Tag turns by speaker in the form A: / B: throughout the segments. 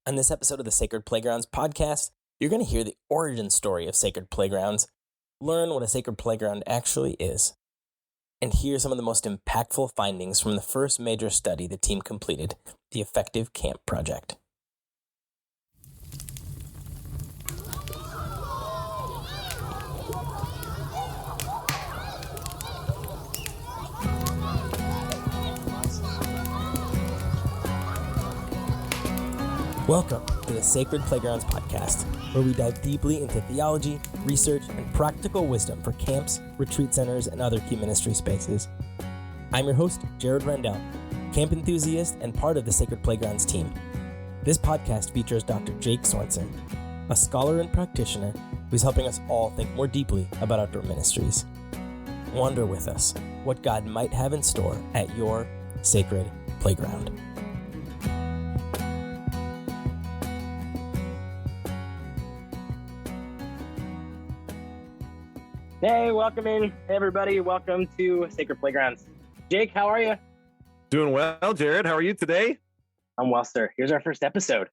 A: On this episode of the Sacred Playgrounds podcast, you're going to hear the origin story of Sacred Playgrounds, learn what a sacred playground actually is, and hear some of the most impactful findings from the first major study the team completed, the Effective Camp Project. Welcome to the Sacred Playgrounds podcast, where we dive deeply into theology, research, and practical wisdom for camps, retreat centers, and other key ministry spaces. I'm your host, Jared Rendell, camp enthusiast and part of the Sacred Playgrounds team. This podcast features Dr. Jake Sorenson, a scholar and practitioner who's helping us all think more deeply about outdoor ministries. Wander with us what God might have in store at your Sacred Playground. Hey, welcome in, everybody. Welcome to Sacred Playgrounds. Jake, how are you?
B: Doing well, Jared. How are you today?
A: I'm well, sir. Here's our first episode.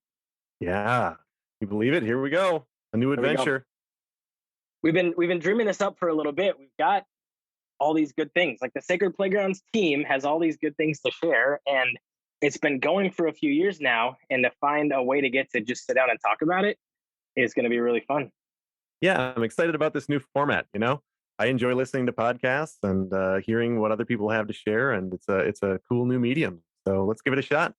B: Yeah, you believe it? Here we go. A new adventure.
A: We've been dreaming this up for a little bit. We've got all these good things. Like the Sacred Playgrounds team has all these good things to share, and it's been going for a few years now. And to find a way to get to just sit down and talk about it is going to be really fun.
B: Yeah, I'm excited about this new format. I enjoy listening to podcasts and hearing what other people have to share, and it's a cool new medium. So let's give it a shot.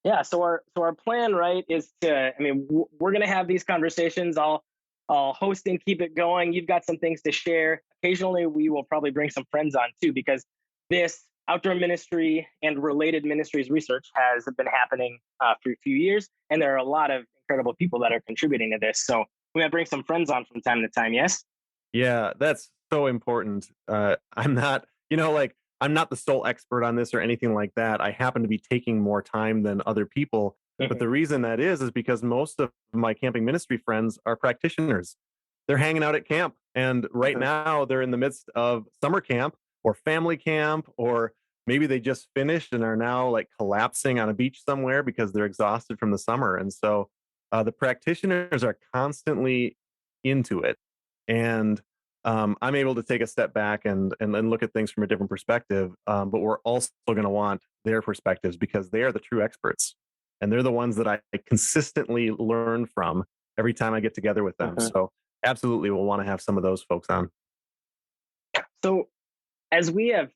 A: Yeah. So our plan, right, is to. We're going to have these conversations. I'll host and keep it going. You've got some things to share. Occasionally, we will probably bring some friends on too, because this outdoor ministry and related ministries research has been happening for a few years, and there are a lot of incredible people that are contributing to this. So we might bring some friends on from time to time. Yes.
B: Yeah, that's so important. I'm not, I'm not the sole expert on this or anything like that. I happen to be taking more time than other people. But the reason that is because most of my camping ministry friends are practitioners. They're hanging out at camp. And right now they're in the midst of summer camp or family camp, or maybe they just finished and are now like collapsing on a beach somewhere because they're exhausted from the summer. And so the practitioners are constantly into it. And I'm able to take a step back and look at things from a different perspective. But we're also going to want their perspectives because they are the true experts. And they're the ones that I consistently learn from every time I get together with them. So absolutely, we'll want to have some of those folks on.
A: So as we've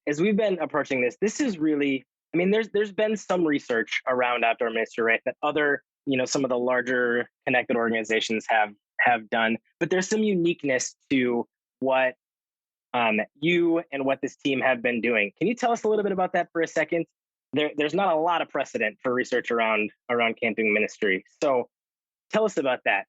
A: been approaching this is really, there's been some research around outdoor ministry, right, that other, some of the larger connected organizations have done, but there's some uniqueness to what you and what this team have been doing. Can you tell us a little bit about that for a second? There's not a lot of precedent for research around camping ministry. So tell us about that.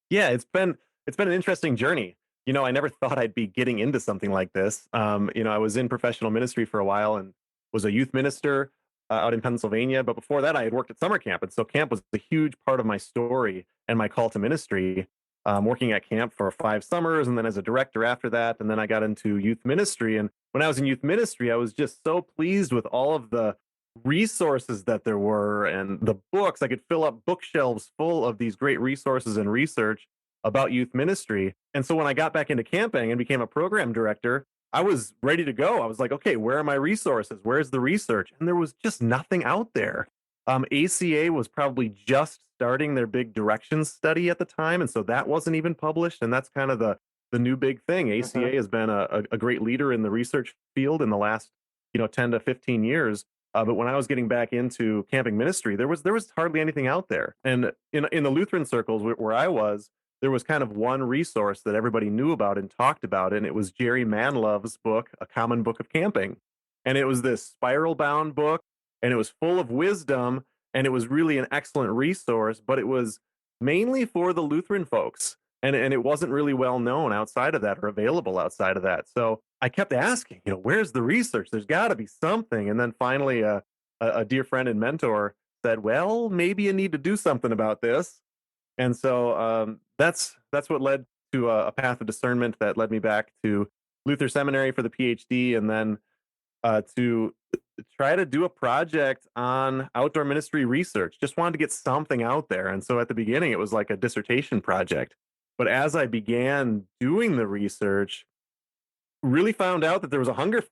B: Yeah, it's been an interesting journey. I never thought I'd be getting into something like this. I was in professional ministry for a while and was a youth minister out in Pennsylvania. But before that, I had worked at summer camp. And so camp was a huge part of my story and my call to ministry. Working at camp for 5 summers and then as a director after that. And then I got into youth ministry. And when I was in youth ministry, I was just so pleased with all of the resources that there were and the books. I could fill up bookshelves full of these great resources and research about youth ministry. And so when I got back into camping and became a program director, I was ready to go. I was like, okay, where are my resources? Where's the research? And there was just nothing out there. ACA was probably just starting their big directions study at the time. And so that wasn't even published. And that's kind of the new big thing. ACA has been a great leader in the research field in the last, 10 to 15 years. But when I was getting back into camping ministry, there was hardly anything out there. And in the Lutheran circles where I was, there was kind of one resource that everybody knew about and talked about. And it was Jerry Manlove's book, A Common Book of Camping. And it was this spiral bound book, and it was full of wisdom, and it was really an excellent resource, but it was mainly for the Lutheran folks. And it wasn't really well known outside of that or available outside of that. So I kept asking, where's the research? There's got to be something. And then finally, a dear friend and mentor said, well, maybe you need to do something about this. And so that's what led to a path of discernment that led me back to Luther Seminary for the PhD, and then to try to do a project on outdoor ministry research. Just wanted to get something out there. And so at the beginning, it was like a dissertation project. But as I began doing the research, really found out that there was a hunger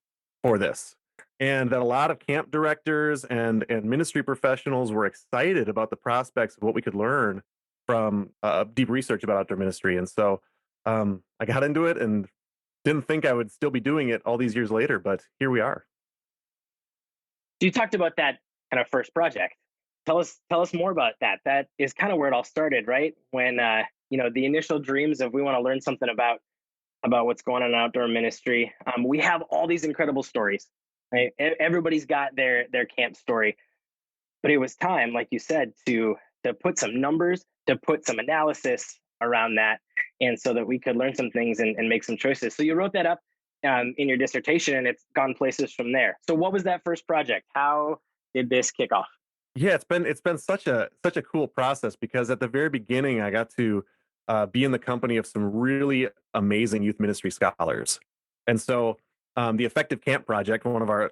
B: for this, and that a lot of camp directors and ministry professionals were excited about the prospects of what we could learn from deep research about outdoor ministry. And so I got into it and didn't think I would still be doing it all these years later, but here we are.
C: You talked about that kind of first project. Tell us more about that. That is kind of where it all started, right? When the initial dreams of we want to learn something about what's going on in outdoor ministry. We have all these incredible stories. Right? Everybody's got their camp story, but it was time, like you said, to put some numbers, to put some analysis around that, and so that we could learn some things and make some choices. So you wrote that up in your dissertation, and it's gone places from there. So what was that first project? How did this kick off?
B: Yeah, it's been such a cool process, because at the very beginning I got to be in the company of some really amazing youth ministry scholars. And so the Effective Camp Project, one of our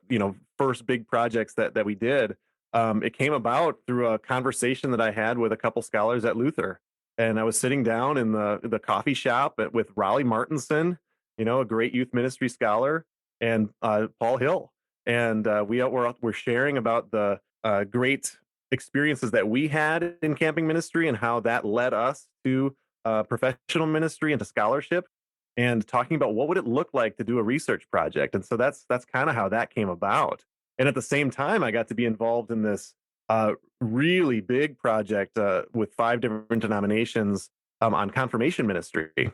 B: first big projects that we did, it came about through a conversation that I had with a couple scholars at Luther. And I was sitting down in the coffee shop with Raleigh Martinson, a great youth ministry scholar, and Paul Hill. And we're sharing about the great experiences that we had in camping ministry and how that led us to professional ministry and to scholarship, and talking about what would it look like to do a research project. And so that's kind of how that came about. And at the same time, I got to be involved in this really big project with 5 different denominations on confirmation ministry.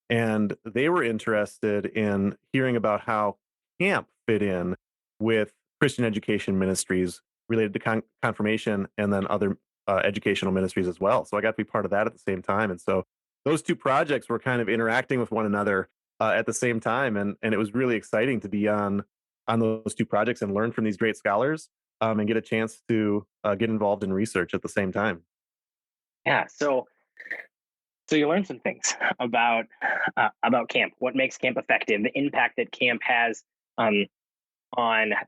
B: And they were interested in hearing about how camp fit in with Christian education ministries related to confirmation, and then other educational ministries as well. So I got to be part of that at the same time. And so those two projects were kind of interacting with one another at the same time. And it was really exciting to be on those two projects and learn from these great scholars, and get a chance to get involved in research at the same time.
C: Yeah. So you learned some things about camp, what makes camp effective, the impact that camp has on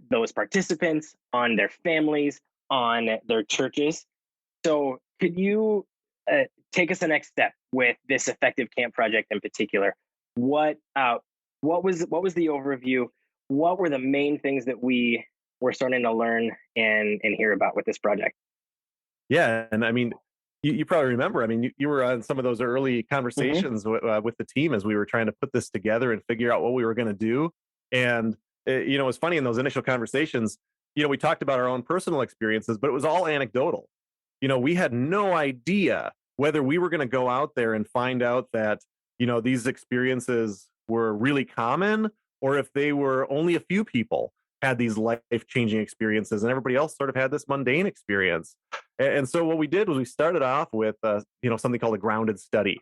C: those participants, on their families, on their churches. So could you take us the next step with this Effective Camp Project in particular? What was the overview? What were the main things that we were starting to learn and hear about with this project?
B: Yeah, and I mean, you probably remember. I mean, you were on some of those early conversations with the team as we were trying to put this together and figure out what we were going to do. And it was funny in those initial conversations. We talked about our own personal experiences, but it was all anecdotal. We had no idea whether we were going to go out there and find out that these experiences were really common, or if they were only a few people had these life-changing experiences and everybody else sort of had this mundane experience. And so what we did was we started off with something called a grounded study,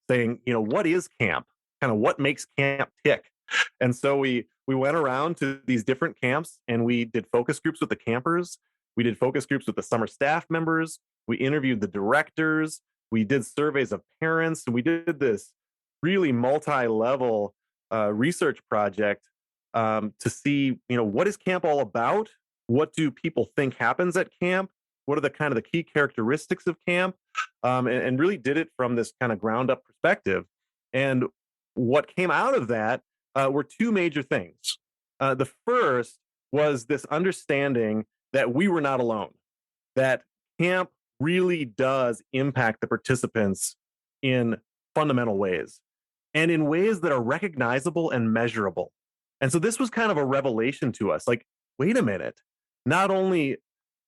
B: saying, what is camp? Kind of what makes camp tick? And so we went around to these different camps and we did focus groups with the campers. We did focus groups with the summer staff members. We interviewed the directors. We did surveys of parents, and we did this really multi-level research project to see, what is camp all about? What do people think happens at camp? What are the kind of the key characteristics of camp? And really did it from this kind of ground up perspective. And what came out of that were two major things. The first was this understanding that we were not alone, that camp really does impact the participants in fundamental ways, and in ways that are recognizable and measurable. And so this was kind of a revelation to us, like, wait a minute, not only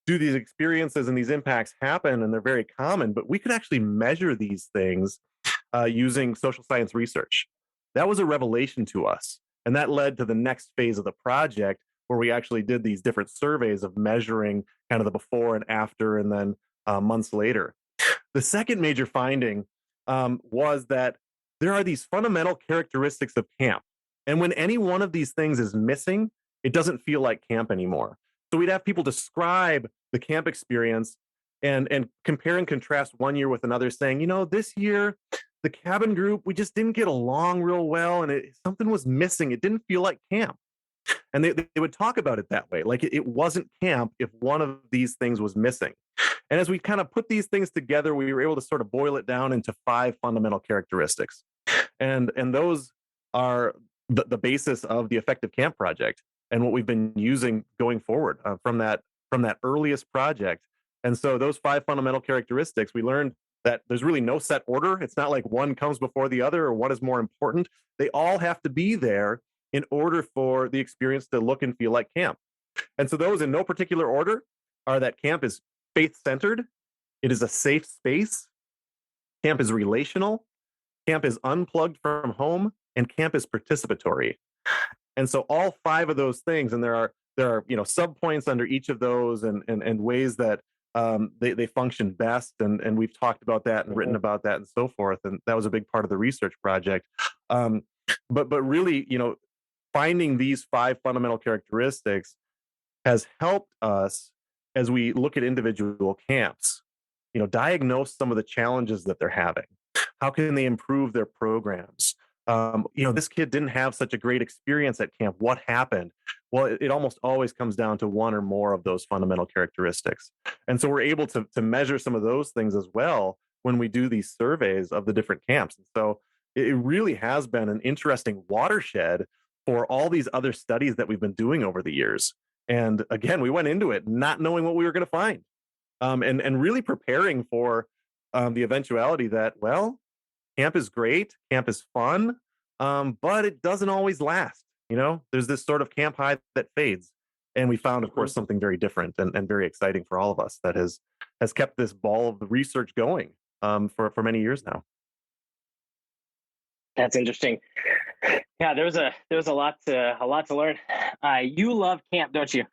B: do these experiences and these impacts happen and they're very common, but we could actually measure these things using social science research. That was a revelation to us. And that led to the next phase of the project, where we actually did these different surveys of measuring kind of the before and after, and then months later. The second major finding was that there are these fundamental characteristics of camp. And when any one of these things is missing, it doesn't feel like camp anymore. So we'd have people describe the camp experience and compare and contrast one year with another, saying, this year, the cabin group, we just didn't get along real well, and something was missing. It didn't feel like camp. And they would talk about it that way. Like it wasn't camp if one of these things was missing. And as we kind of put these things together, we were able to sort of boil it down into 5 fundamental characteristics. And those are the basis of the Effective Camp Project and what we've been using going forward from that earliest project. And so those 5 fundamental characteristics, we learned that there's really no set order. It's not like one comes before the other or one is more important. They all have to be there in order for the experience to look and feel like camp. And so those in no particular order are that camp is faith-centered, it is a safe space, camp is relational, camp is unplugged from home, and camp is participatory. And so all 5 of those things, and there are subpoints under each of those and ways that they function best, and we've talked about that and written about that and so forth, and that was a big part of the research project. But really, finding these 5 fundamental characteristics has helped us as we look at individual camps, diagnose some of the challenges that they're having. How can they improve their programs? This kid didn't have such a great experience at camp. What happened? Well, it almost always comes down to one or more of those fundamental characteristics. And so we're able to measure some of those things as well when we do these surveys of the different camps. And so it really has been an interesting watershed for all these other studies that we've been doing over the years. And again, we went into it not knowing what we were going to find, and really preparing for the eventuality that, well, camp is great, camp is fun, but it doesn't always last. There's this sort of camp high that fades. And we found, of course, something very different and very exciting for all of us that has kept this ball of the research going for many years now.
C: That's interesting. Yeah, there was a lot to learn. You love camp, don't you?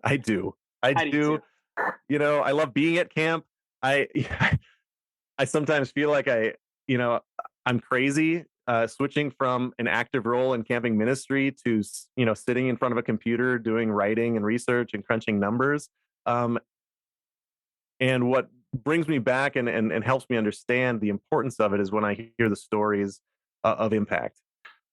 B: I do. I do. I love being at camp. I sometimes feel like I'm crazy switching from an active role in camping ministry to sitting in front of a computer doing writing and research and crunching numbers. And what brings me back and helps me understand the importance of it is when I hear the stories of impact.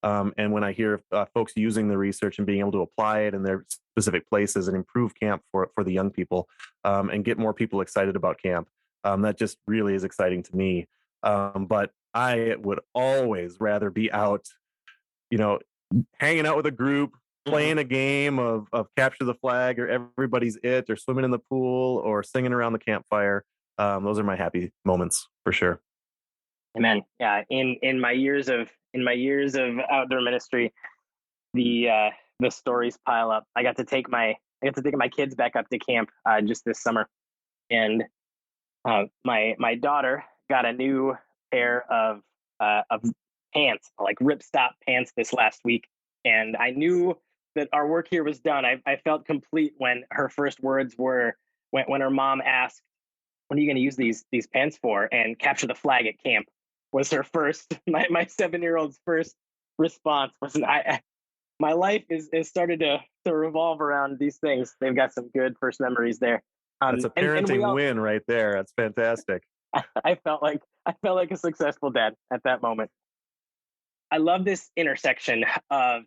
B: And when I hear folks using the research and being able to apply it in their specific places and improve camp for the young people, and get more people excited about camp, that just really is exciting to me. But I would always rather be out, hanging out with a group, playing a game of capture the flag or everybody's it, or swimming in the pool or singing around the campfire. Those are my happy moments for sure.
C: Amen. Yeah. In my years of outdoor ministry, the stories pile up. I got to take my kids back up to camp just this summer, and my daughter got a new pair of pants, like ripstop pants, this last week, and I knew that our work here was done. I felt complete when her first words were when her mom asked, "What are you going to use these pants for?" And capture the flag at camp was her first. My 7-year-old's first response was, my life is started to revolve around these things. They've got some good first memories there.
B: That's a parenting win right there. That's fantastic.
C: I felt like a successful dad at that moment. I love this intersection of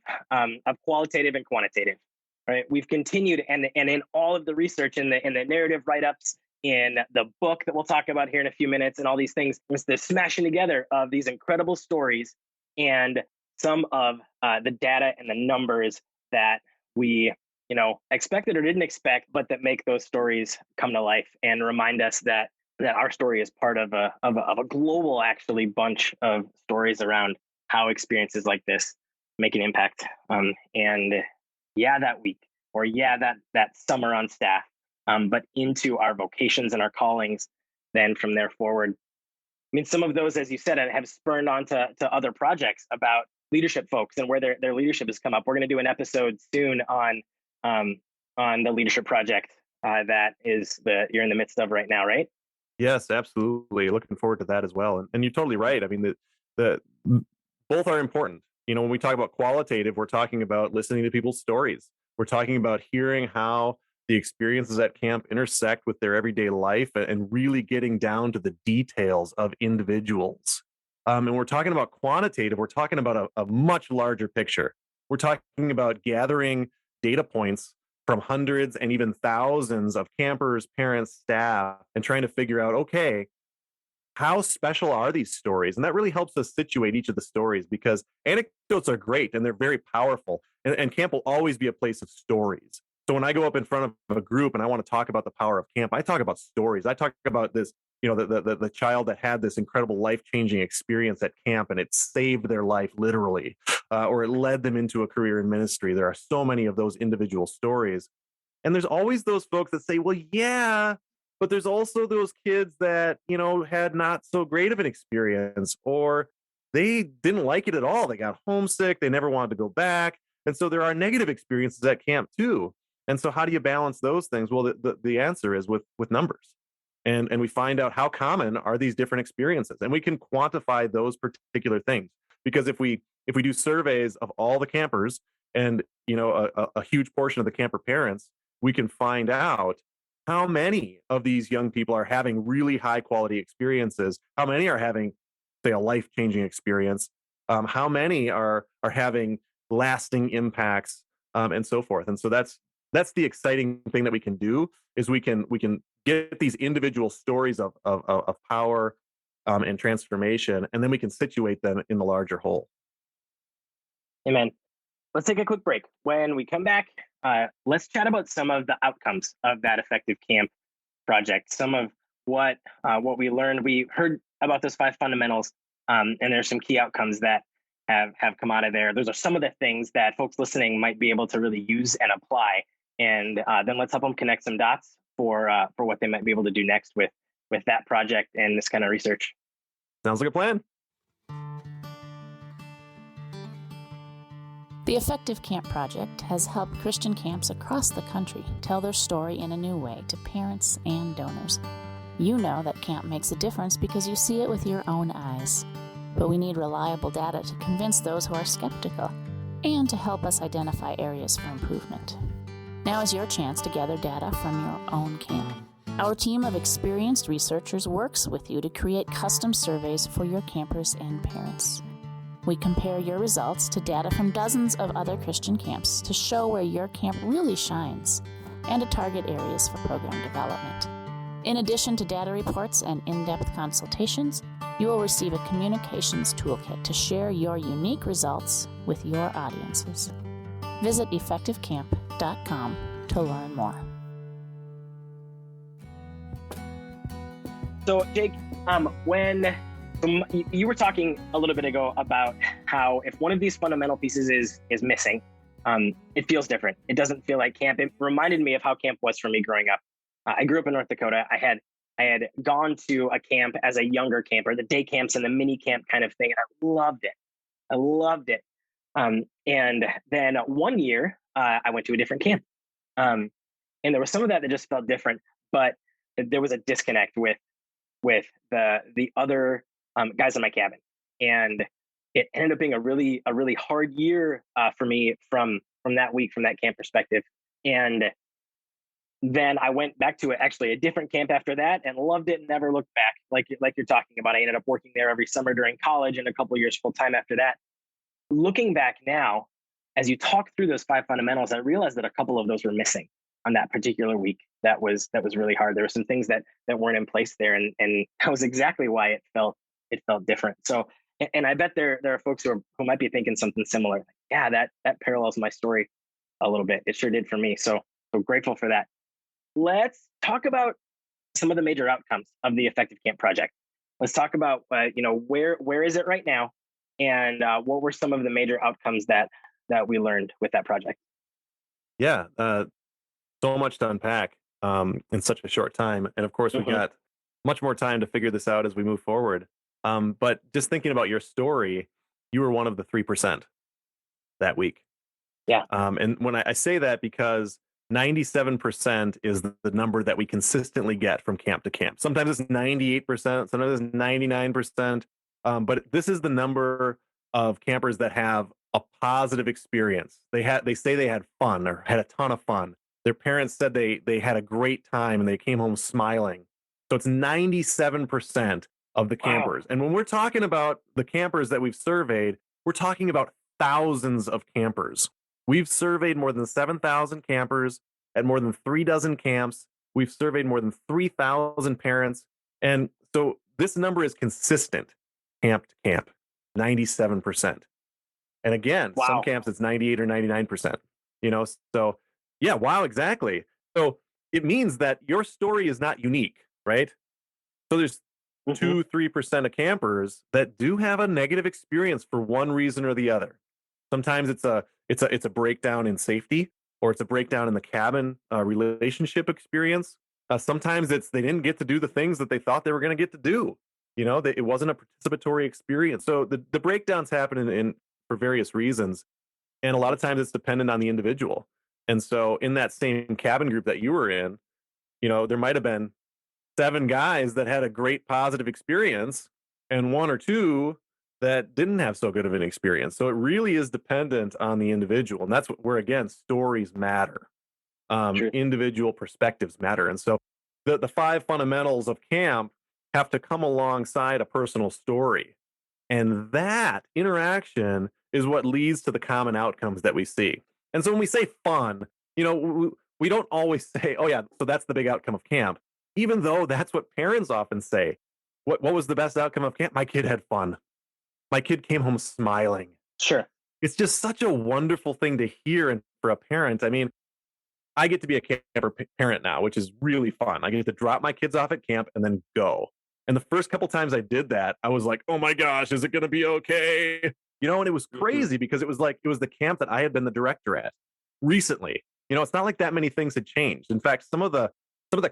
C: qualitative and quantitative. Right, we've continued, and in all of the research, in the narrative write-ups, in the book that we'll talk about here in a few minutes, and all these things, it's the smashing together of these incredible stories and some of the data and the numbers that we expected or didn't expect, but that make those stories come to life and remind us that our story is part of a global, actually, bunch of stories around how experiences like this make an impact. And that week, or that summer on staff, but into our vocations and our callings then from there forward. I mean, some of those, as you said, have spurned on to other projects about leadership folks and where their leadership has come up. We're going to do an episode soon on the leadership project that you're in the midst of right now, right?
B: Yes, absolutely. Looking forward to that as well. And you're totally right. I mean, the both are important. When we talk about qualitative, we're talking about listening to people's stories. We're talking about hearing how the experiences at camp intersect with their everyday life and really getting down to the details of individuals. And we're talking about quantitative. We're talking about a much larger picture. We're talking about gathering data points from hundreds and even thousands of campers, parents, staff, and trying to figure out, okay, how special are these stories? And that really helps us situate each of the stories, because anecdotes are great and they're very powerful. And camp will always be a place of stories. So when I go up in front of a group and I want to talk about the power of camp, I talk about stories. I talk about this, the child that had this incredible life-changing experience at camp and it saved their life literally, or it led them into a career in ministry. There are so many of those individual stories. And there's always those folks that say, well, yeah, but there's also those kids that, had not so great of an experience, or they didn't like it at all. They got homesick. They never wanted to go back. And so there are negative experiences at camp too. And so how do you balance those things? Well, the answer is with numbers. And we find out how common are these different experiences. And we can quantify those particular things. Because if we do surveys of all the campers and, a huge portion of the camper parents, we can find out how many of these young people are having really high quality experiences, how many are having, say, a life-changing experience, how many are having lasting impacts, and so forth. And so that's the exciting thing that we can do, is we can get these individual stories of power and transformation, and then we can situate them in the larger whole.
C: Amen. Let's take a quick break. When we come back, let's chat about some of the outcomes of that effective camp project. Some of what we learned. We heard about those 5 fundamentals, and there's some key outcomes that have come out of there. Those are some of the things that folks listening might be able to really use and apply. And then let's help them connect some dots for what they might be able to do next with that project and this kind of research.
B: Sounds like a plan.
D: The Effective Camp Project has helped Christian camps across the country tell their story in a new way to parents and donors. You know that camp makes a difference because you see it with your own eyes. But we need reliable data to convince those who are skeptical and to help us identify areas for improvement. Now is your chance to gather data from your own camp. Our team of experienced researchers works with you to create custom surveys for your campers and parents. We compare your results to data from dozens of other Christian camps to show where your camp really shines and to target areas for program development. In addition to data reports and in-depth consultations, you will receive a communications toolkit to share your unique results with your audiences. Visit effectivecamp.com to learn more.
C: So, Jake, when you were talking a little bit ago about how if one of these fundamental pieces is missing, it feels different. It doesn't feel like camp. It reminded me of how camp was for me growing up. I grew up in North Dakota. I had gone to a camp as a younger camper, the day camps and the mini camp kind of thing. And I loved it. And then one year, I went to a different camp. And there was some of that just felt different, but there was a disconnect with the other guys in my cabin. And it ended up being a really hard year for me from that week, from that camp perspective. And then I went back to a different camp after that and loved it and never looked back. Like you're talking about, I ended up working there every summer during college and a couple of years full time after that. Looking back now, as you talk through those 5 fundamentals, I realized that a couple of those were missing on that particular week. That was really hard. There were some things that weren't in place there, and that was exactly why it felt different. So, and I bet there are folks who might be thinking something similar. Like, yeah, that parallels my story a little bit. It sure did for me. So grateful for that. Let's talk about some of the major outcomes of the Effective Camp Project. Let's talk about where is it right now, and what were some of the major outcomes that we learned with that project.
B: Yeah, so much to unpack in such a short time, and of course we got much more time to figure this out as we move forward. But just thinking about your story, you were one of the 3% that week.
C: Yeah.
B: And when I say that, because 97% is the number that we consistently get from camp to camp. Sometimes it's 98%, sometimes it's 99%. But this is the number of campers that have a positive experience. They say they had fun or had a ton of fun. Their parents said they had a great time and they came home smiling. So it's 97% of the campers. Wow. And when we're talking about the campers that we've surveyed, we're talking about thousands of campers. We've surveyed more than 7,000 campers at more than 36 camps. We've surveyed more than 3,000 parents. And so this number is consistent camp to camp, 97%. And again, some
C: Wow.
B: camps it's 98 or 99%. So yeah, wow, exactly. So it means that your story is not unique, right? So there's 2-3% of campers that do have a negative experience for one reason or the other. Sometimes it's a breakdown in safety, or it's a breakdown in the cabin relationship experience. Sometimes it's they didn't get to do the things that they thought they were going to get to do. It wasn't a participatory experience. So the breakdowns happen in for various reasons, and a lot of times it's dependent on the individual. And so in that same cabin group that you were in, there might have been 7 guys that had a great positive experience and 1 or 2 that didn't have so good of an experience. So it really is dependent on the individual. And that's where, again, stories matter. Individual perspectives matter. And so the 5 fundamentals of camp have to come alongside a personal story. And that interaction is what leads to the common outcomes that we see. And so when we say fun, we don't always say, oh yeah, so that's the big outcome of camp. Even though that's what parents often say. What was the best outcome of camp? My kid had fun. My kid came home smiling.
C: Sure.
B: It's just such a wonderful thing to hear. And for a parent, I mean, I get to be a camper parent now, which is really fun. I get to drop my kids off at camp and then go. And the first couple times I did that, I was like, oh my gosh, is it going to be okay? And it was crazy because it was the camp that I had been the director at recently. It's not like that many things had changed. In fact, some of the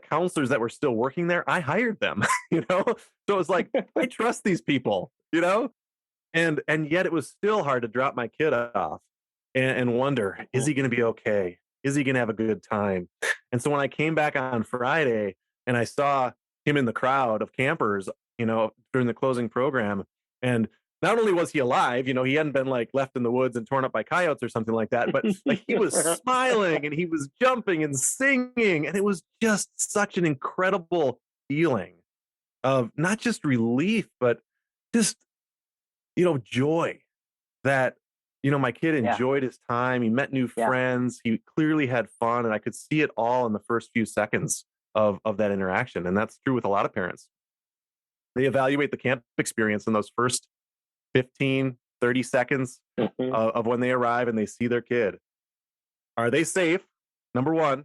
B: counselors that were still working there, I hired them, So it was like, I trust these people, and yet it was still hard to drop my kid off and wonder, is he going to be okay? Is he going to have a good time? And so when I came back on Friday and I saw him in the crowd of campers, during the closing program, and not only was he alive, he hadn't been like left in the woods and torn up by coyotes or something like that, but like he was smiling and he was jumping and singing. And it was just such an incredible feeling of not just relief, but just, joy that, my kid enjoyed his time. He met new friends. He clearly had fun. And I could see it all in the first few seconds of that interaction. And that's true with a lot of parents. They evaluate the camp experience in those first 15, 30 seconds of when they arrive and they see their kid. Are they safe? Number 1.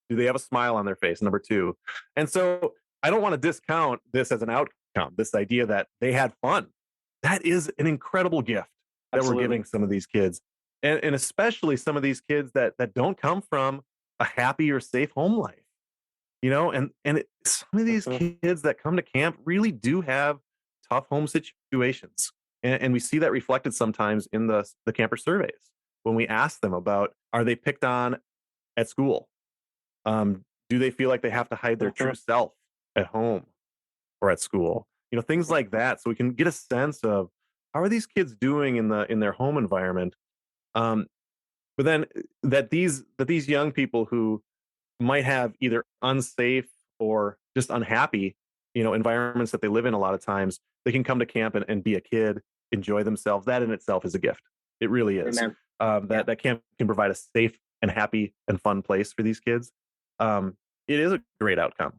B: Do they have a smile on their face? Number 2. And so I don't want to discount this as an outcome, this idea that they had fun. That is an incredible gift that we're giving some of these kids. And especially some of these kids that don't come from a happy or safe home life. Some of these kids that come to camp really do have tough home situations. And we see that reflected sometimes in the camper surveys when we ask them about, are they picked on at school? Do they feel like they have to hide their true self at home or at school? Things like that. So we can get a sense of how are these kids doing in their home environment. But then that these young people who might have either unsafe or just unhappy, environments that they live in, a lot of times they can come to camp and be a kid, enjoy themselves. That in itself is a gift. It really is. That camp can provide a safe and happy and fun place for these kids. It is a great outcome.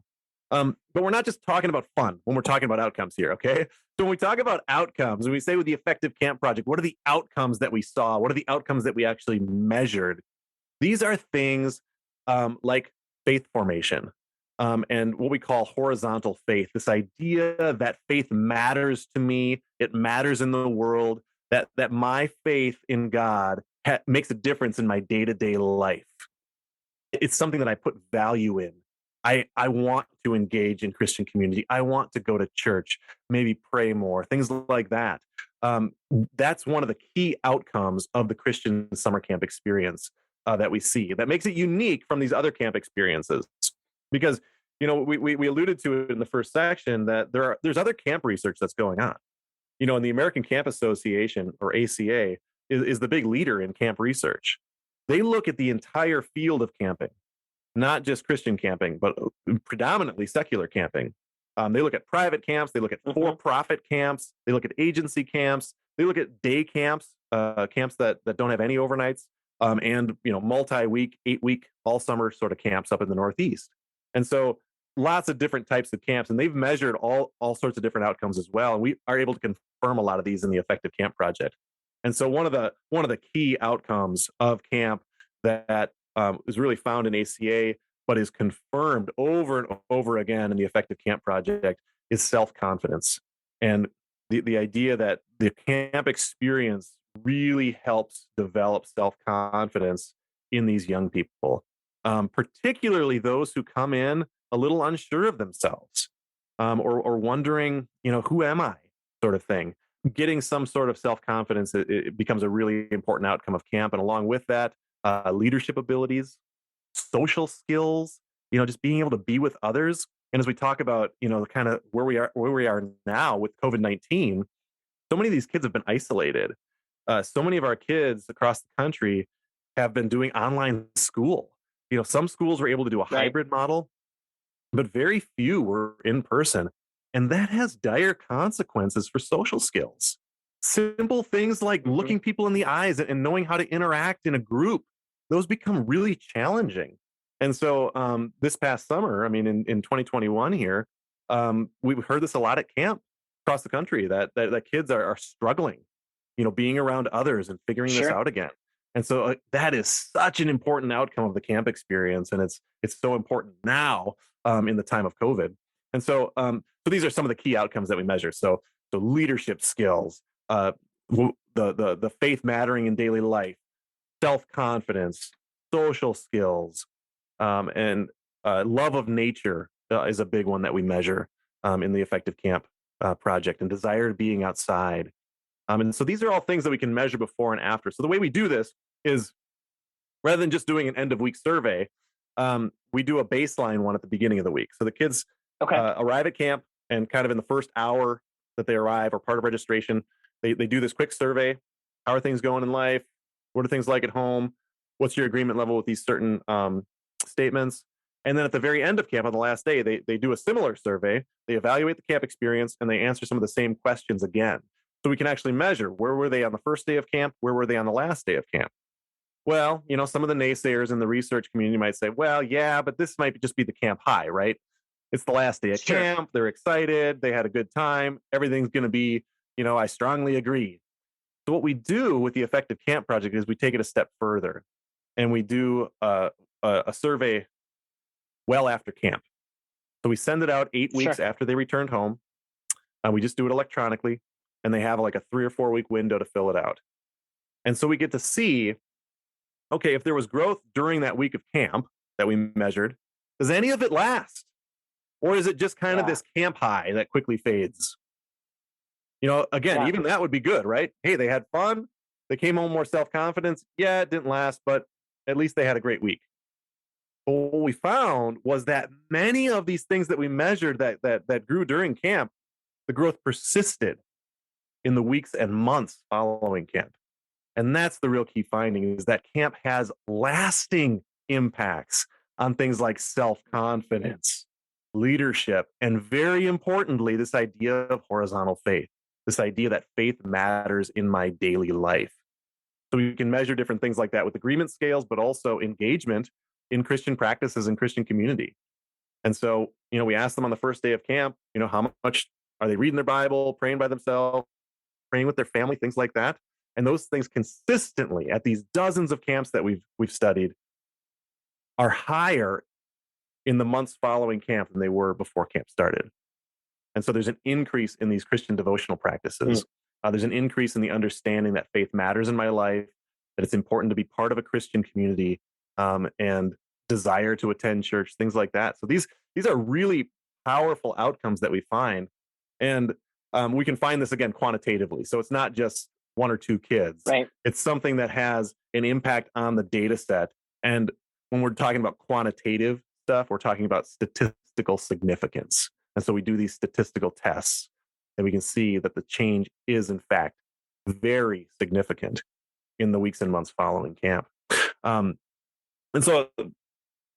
B: But we're not just talking about fun when we're talking about outcomes here, okay? So when we talk about outcomes, when we say with the Effective Camp Project, what are the outcomes that we saw? What are the outcomes that we actually measured? These are things like faith formation and what we call horizontal faith, this idea that faith matters to me, it matters in the world, that my faith in God makes a difference in my day-to-day life. It's something that I put value in. I want to engage in Christian community. I want to go to church, maybe pray more, things like that. That's one of the key outcomes of the Christian summer camp experience that we see. That makes it unique from these other camp experiences. Because, we alluded to it in the first section that there's other camp research that's going on. And the American Camp Association, or ACA, is the big leader in camp research. They look at the entire field of camping, not just Christian camping, but predominantly secular camping. They look at private camps. They look at for-profit camps. They look at agency camps. They look at day camps camps that don't have any overnights, and multi-week, 8-week, all summer sort of camps up in the Northeast. And so lots of different types of camps, and they've measured all sorts of different outcomes as well. And we are able to confirm a lot of these in the Effective Camp Project. And so one of the key outcomes of camp that is really found in ACA, but is confirmed over and over again in the Effective Camp Project, is self-confidence. And the idea that the camp experience really helps develop self-confidence in these young people, particularly those who come in a little unsure of themselves, or wondering, who am I, sort of thing. Getting some sort of self-confidence, it becomes a really important outcome of camp. And along with that, leadership abilities, social skills, just being able to be with others. And as we talk about, kind of where we are now with COVID-19, so many of these kids have been isolated. So many of our kids across the country have been doing online school. Some schools were able to do a hybrid model, but very few were in person. And that has dire consequences for social skills. Simple things like looking people in the eyes and knowing how to interact in a group, those become really challenging. And so this past summer, I mean, in 2021 here, we've heard this a lot at camp across the country, that kids are struggling, being around others and figuring this out again. And so that is such an important outcome of the camp experience. And it's so important now in the time of COVID. And so these are some of the key outcomes that we measure. So leadership skills, the faith mattering in daily life, self-confidence, social skills, and love of nature is a big one that we measure in the Effective Camp Project, and desire being outside. And so these are all things that we can measure before and after. So the way we do this is, rather than just doing an end of week survey, we do a baseline one at the beginning of the week. So the kids arrive at camp, and kind of in the first hour that they arrive, or part of registration, they do this quick survey. How are things going in life? What are things like at home? What's your agreement level with these certain statements? And then at the very end of camp, on the last day, they do a similar survey. They evaluate the camp experience, and they answer some of the same questions again. So we can actually measure, where were they on the first day of camp? Where were they on the last day of camp? Well, some of the naysayers in the research community might say, well, yeah, but this might just be the camp high, right? It's the last day of camp. They're excited. They had a good time. Everything's going to be, I strongly agree. So what we do with the Effective Camp Project is we take it a step further, and we do a survey well after camp. So we send it out 8 weeks after they returned home. We just do it electronically, and they have like a 3 or 4 week window to fill it out. And so we get to see, okay, if there was growth during that week of camp that we measured, does any of it last? Or is it just kind of this camp high that quickly fades? Again, even that would be good, right? Hey, they had fun. They came home more self-confidence. Yeah, it didn't last, but at least they had a great week. But what we found was that many of these things that we measured that grew during camp, the growth persisted in the weeks and months following camp. And that's the real key finding, is that camp has lasting impacts on things like self-confidence, leadership, and very importantly, this idea of horizontal faith, this idea that faith matters in my daily life. So we can measure different things like that with agreement scales, but also engagement in Christian practices and Christian community. And so, we ask them on the first day of camp, how much are they reading their Bible, praying by themselves, praying with their family, things like that. And those things consistently at these dozens of camps that we've studied are higher in the months following camp than they were before camp started. And so there's an increase in these Christian devotional practices. There's an increase in the understanding that faith matters in my life, that it's important to be part of a Christian community, and desire to attend church, things like that. So these are really powerful outcomes that we find. And we can find this, again, quantitatively. So it's not just 1 or 2 kids.
C: Right.
B: It's something that has an impact on the data set. And when we're talking about quantitative stuff, we're talking about statistical significance. And so we do these statistical tests, and we can see that the change is, in fact, very significant in the weeks and months following camp. And so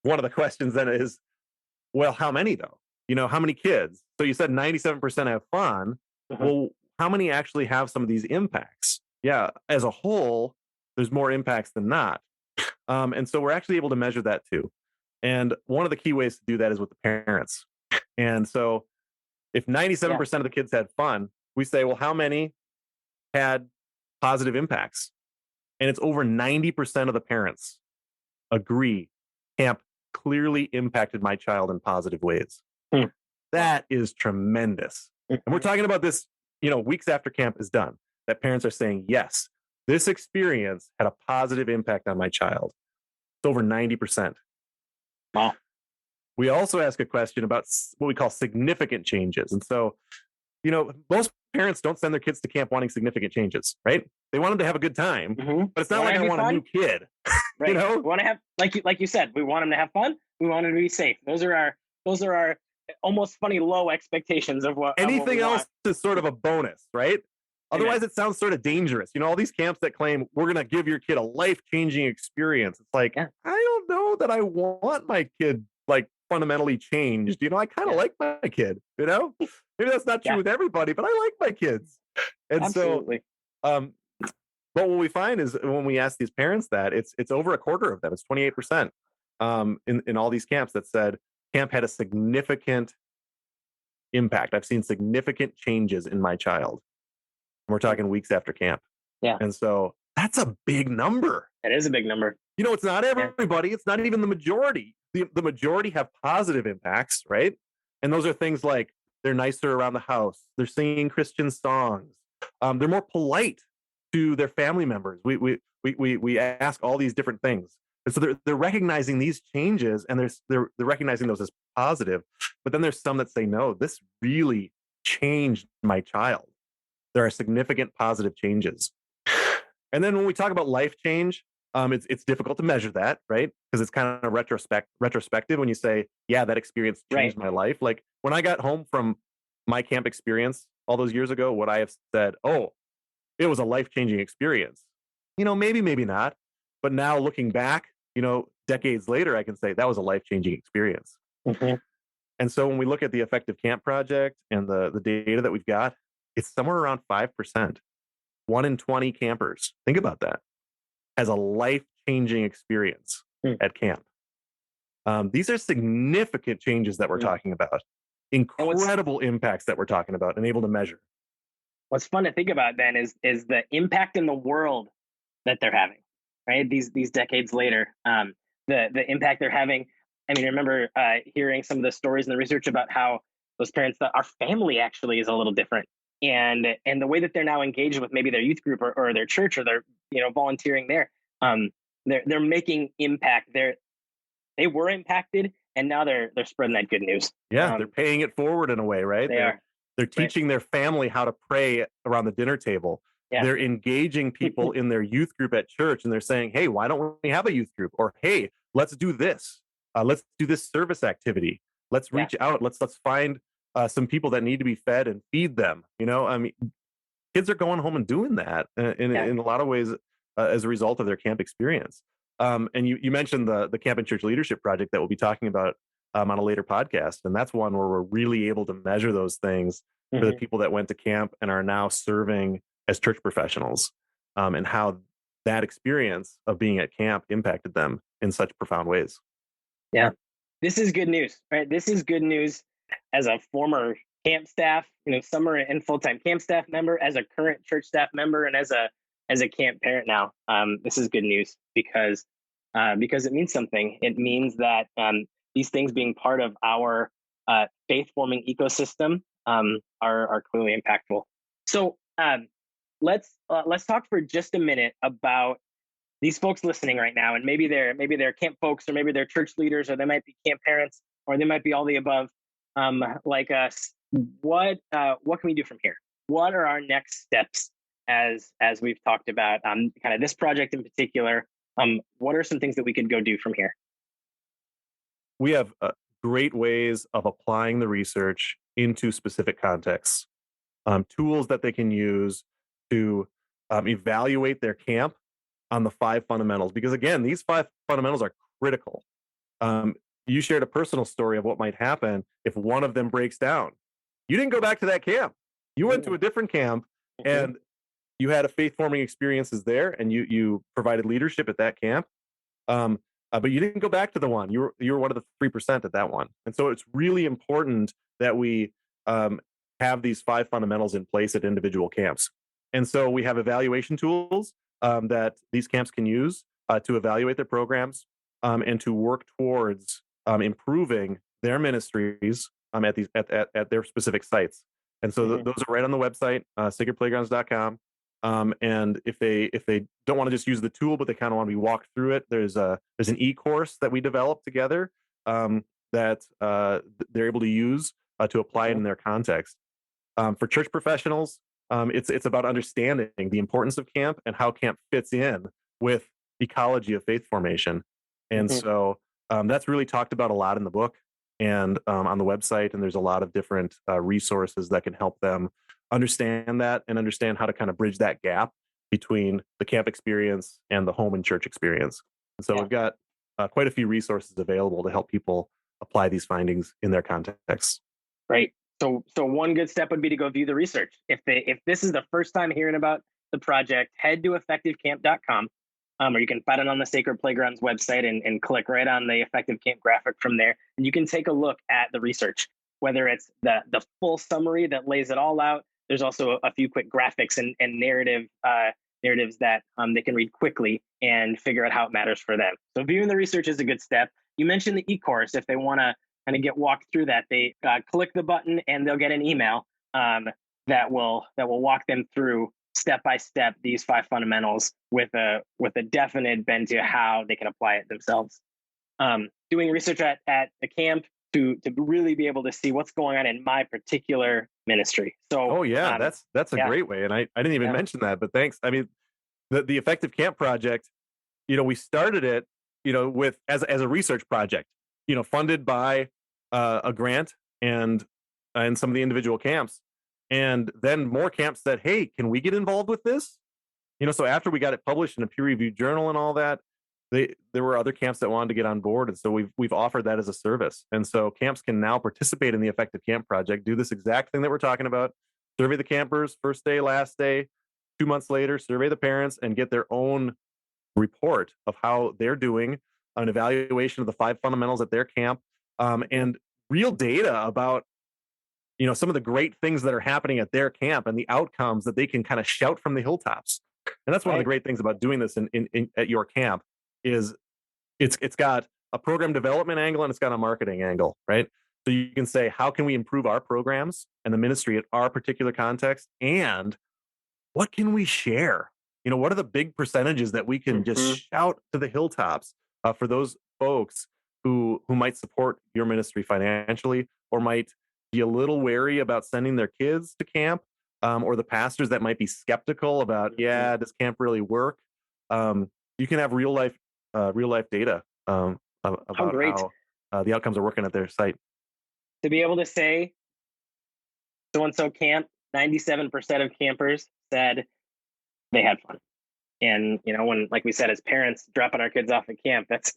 B: one of the questions then is, well, how many though? How many kids? So you said 97% have fun. Well, how many actually have some of these impacts? Yeah, as a whole, there's more impacts than not. And so we're actually able to measure that too. And one of the key ways to do that is with the parents. And so if 97% of the kids had fun, we say, well, how many had positive impacts? And it's over 90% of the parents agree camp clearly impacted my child in positive ways.
C: Hmm.
B: That is tremendous. And we're talking about this, weeks after camp is done, that parents are saying, yes, this experience had a positive impact on my child. It's over 90%.
C: Wow.
B: We also ask a question about what we call significant changes. And so, most parents don't send their kids to camp wanting significant changes, right? They want them to have a good time, but it's not like I want a new kid.
C: Right. We want to have, like you said, we want them to have fun. We want them to be safe. Those are our almost funny low expectations of what
B: anything
C: of what
B: else is sort of a bonus, right? Otherwise, it sounds sort of dangerous. All these camps that claim we're going to give your kid a life-changing experience. It's like, I don't know that I want my kid fundamentally changed. I kind of like my kid, maybe that's not true with everybody, but I like my kids. And
C: Absolutely.
B: but what we find is when we ask these parents that, it's over a quarter of them, it's 28% in all these camps that said camp had a significant impact. I've seen significant changes in my child. We're talking weeks after camp.
C: Yeah.
B: And so that's a big number.
C: It is a big number.
B: It's not everybody. It's not even the majority. The majority have positive impacts, right? And those are things like they're nicer around the house. They're singing Christian songs. They're more polite to their family members. We ask all these different things. And so they're recognizing these changes, and they're recognizing those as positive. But then there's some that say, no, this really changed my child. There are significant positive changes. And then when we talk about life change, it's difficult to measure that, right? Because it's kind of retrospective when you say, yeah, that experience changed my life. Like when I got home from my camp experience all those years ago, would I have said, oh, it was a life-changing experience? Maybe, maybe not. But now looking back, decades later, I can say that was a life-changing experience.
C: Mm-hmm.
B: And so when we look at the Effective Camp Project and the data that we've got, it's somewhere around 5%. 1 in 20 campers, think about that, has a life-changing experience at camp. These are significant changes that we're talking about, incredible impacts that we're talking about and able to measure.
C: What's fun to think about then is the impact in the world that they're having, right? These decades later, the impact they're having. I mean, I remember hearing some of the stories and the research about how those parents thought our family actually is a little different. And the way that they're now engaged with maybe their youth group or their church, or they're volunteering there, they're making impact. They were impacted, and now they're spreading that good news.
B: Yeah, they're paying it forward in a way, right? They're teaching their family how to pray around the dinner table. Yeah. They're engaging people in their youth group at church, and they're saying, "Hey, why don't we have a youth group?" Or, "Hey, let's do this. Let's do this service activity. Let's reach out. Let's find some people that need to be fed and feed them." I mean, kids are going home and doing that in a lot of ways as a result of their camp experience. And you mentioned the Camp and Church Leadership Project that we'll be talking about on a later podcast, and that's one where we're really able to measure those things for the people that went to camp and are now serving as church professionals, and how that experience of being at camp impacted them in such profound ways.
C: Yeah, this is good news, right? This is good news as a former camp staff, summer and full-time camp staff member, as a current church staff member, and as a camp parent now. This is good news because it means something. It means that these things being part of our faith-forming ecosystem are clearly impactful. So let's talk for just a minute about these folks listening right now, and maybe they're camp folks, or maybe they're church leaders, or they might be camp parents, or they might be all the above, like us. What can we do from here? What are our next steps as we've talked about kind of this project in particular? What are some things that we could go do from here?
B: We have great ways of applying the research into specific contexts, tools that they can use to evaluate their camp on the 5 fundamentals, because again, these 5 fundamentals are critical. You shared a personal story of what might happen if one of them breaks down. You didn't go back to that camp. You went to a different camp, and you had a faith forming experiences there, and you provided leadership at that camp. But you didn't go back to the one. You were one of the 3% at that one. And so it's really important that we have these 5 fundamentals in place at individual camps. And so we have evaluation tools that these camps can use to evaluate their programs and to work towards improving their ministries at their specific sites. And so those are right on the website, sacredplaygrounds.com. And if they don't want to just use the tool, but they kind of want to be walked through it, there's an e-course that we developed together that they're able to use to apply it in their context. For church professionals, it's about understanding the importance of camp and how camp fits in with ecology of faith formation. And so that's really talked about a lot in the book and on the website. And there's a lot of different resources that can help them understand that and understand how to kind of bridge that gap between the camp experience and the home and church experience. And so we've got quite a few resources available to help people apply these findings in their contexts.
C: Right. So one good step would be to go view the research. If this is the first time hearing about the project, head to effectivecamp.com, or you can find it on the Sacred Playgrounds website and click right on the Effective Camp graphic from there. And you can take a look at the research, whether it's the full summary that lays it all out. There's also a few quick graphics and narratives that they can read quickly and figure out how it matters for them. So viewing the research is a good step. You mentioned the e-course. If they want to kind of get walked through that, they click the button and they'll get an email that will walk them through step by step these 5 fundamentals with a definite bend to how they can apply it themselves. Doing research at a camp to really be able to see what's going on in my particular ministry. So
B: that's a great way. And I didn't even mention that, but thanks. I mean, the Effective Camp project, we started it, with as a research project, funded by a grant and some of the individual camps. And then more camps said, hey, can we get involved with this? So after we got it published in a peer-reviewed journal and all that, there were other camps that wanted to get on board. And so we've offered that as a service. And so camps can now participate in the Effective Camp project, do this exact thing that we're talking about, survey the campers, first day, last day, 2 months later, survey the parents and get their own report of how they're doing, an evaluation of the 5 fundamentals at their camp, and real data about some of the great things that are happening at their camp and the outcomes that they can kind of shout from the hilltops. And that's one of the great things about doing this at your camp is it's got a program development angle and it's got a marketing angle, right? So you can say, how can we improve our programs and the ministry at our particular context? And what can we share? What are the big percentages that we can just shout to the hilltops for those folks who might support your ministry financially or might be a little wary about sending their kids to camp, or the pastors that might be skeptical about, does camp really work? You can have real life data about how the outcomes are working at their site.
C: To be able to say, so-and-so camp, 97% of campers said they had fun. And, when, like we said, as parents, dropping our kids off at camp, that's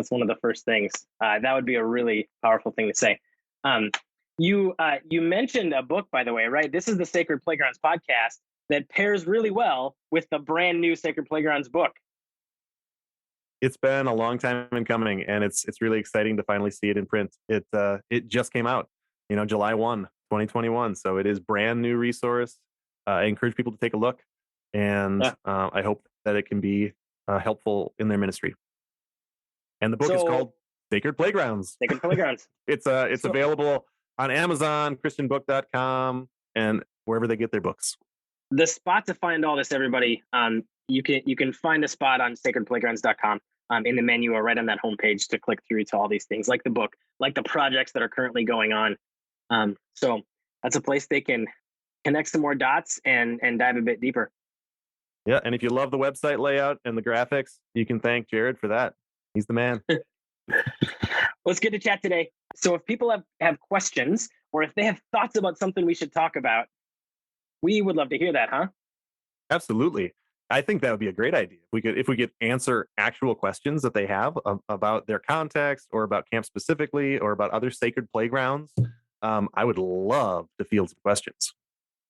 C: one of the first things. That would be a really powerful thing to say. You mentioned a book, by the way, right? This is the Sacred Playgrounds podcast that pairs really well with the brand new Sacred Playgrounds book.
B: It's been a long time in coming, and it's really exciting to finally see it in print. It just came out, July 1, 2021. So it is brand new resource. I encourage people to take a look, and I hope that it can be helpful in their ministry. And the book is called Sacred Playgrounds. Sacred Playgrounds. It's available on Amazon, christianbook.com, and wherever they get their books.
C: The spot to find all this, everybody, you can find a spot on sacredplaygrounds.com in the menu or right on that homepage to click through to all these things, like the book, like the projects that are currently going on. So that's a place they can connect some more dots and dive a bit deeper.
B: Yeah, and if you love the website layout and the graphics, you can thank Jared for that. He's the man.
C: Well, it's good to chat today. So if people have questions or if they have thoughts about something we should talk about, we would love to hear that, huh?
B: Absolutely. I think that would be a great idea. If we could answer actual questions that they have about their context or about camp specifically or about other sacred playgrounds. I would love to field some questions.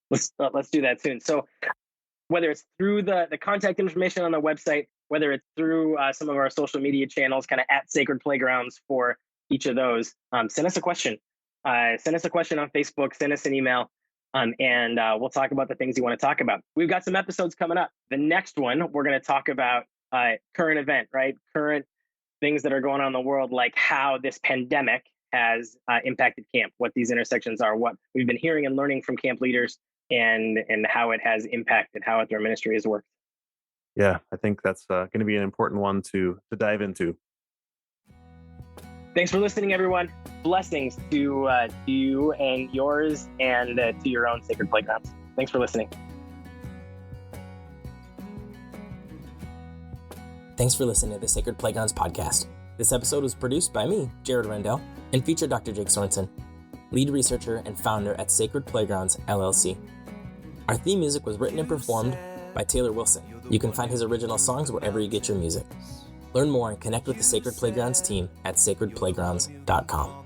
C: Let's do that soon. So whether it's through the contact information on the website, whether it's through some of our social media channels, kind of at Sacred Playgrounds for each of those. Send us a question. Send us a question on Facebook, send us an email, and we'll talk about the things you want to talk about. We've got some episodes coming up. The next one, we're going to talk about current event, right? Current things that are going on in the world, like how this pandemic has impacted camp, what these intersections are, what we've been hearing and learning from camp leaders, and how it has impacted how their ministry has worked.
B: Yeah, I think that's going to be an important one to dive into.
C: Thanks for listening, everyone. Blessings to you and yours, and to your own sacred playgrounds. Thanks for listening.
A: Thanks for listening to the Sacred Playgrounds podcast. This episode was produced by me, Jared Rendell, and featured Dr. Jake Sorenson, lead researcher and founder at Sacred Playgrounds, LLC. Our theme music was written and performed by Taylor Wilson. You can find his original songs wherever you get your music. Learn more and connect with the Sacred Playgrounds team at sacredplaygrounds.com.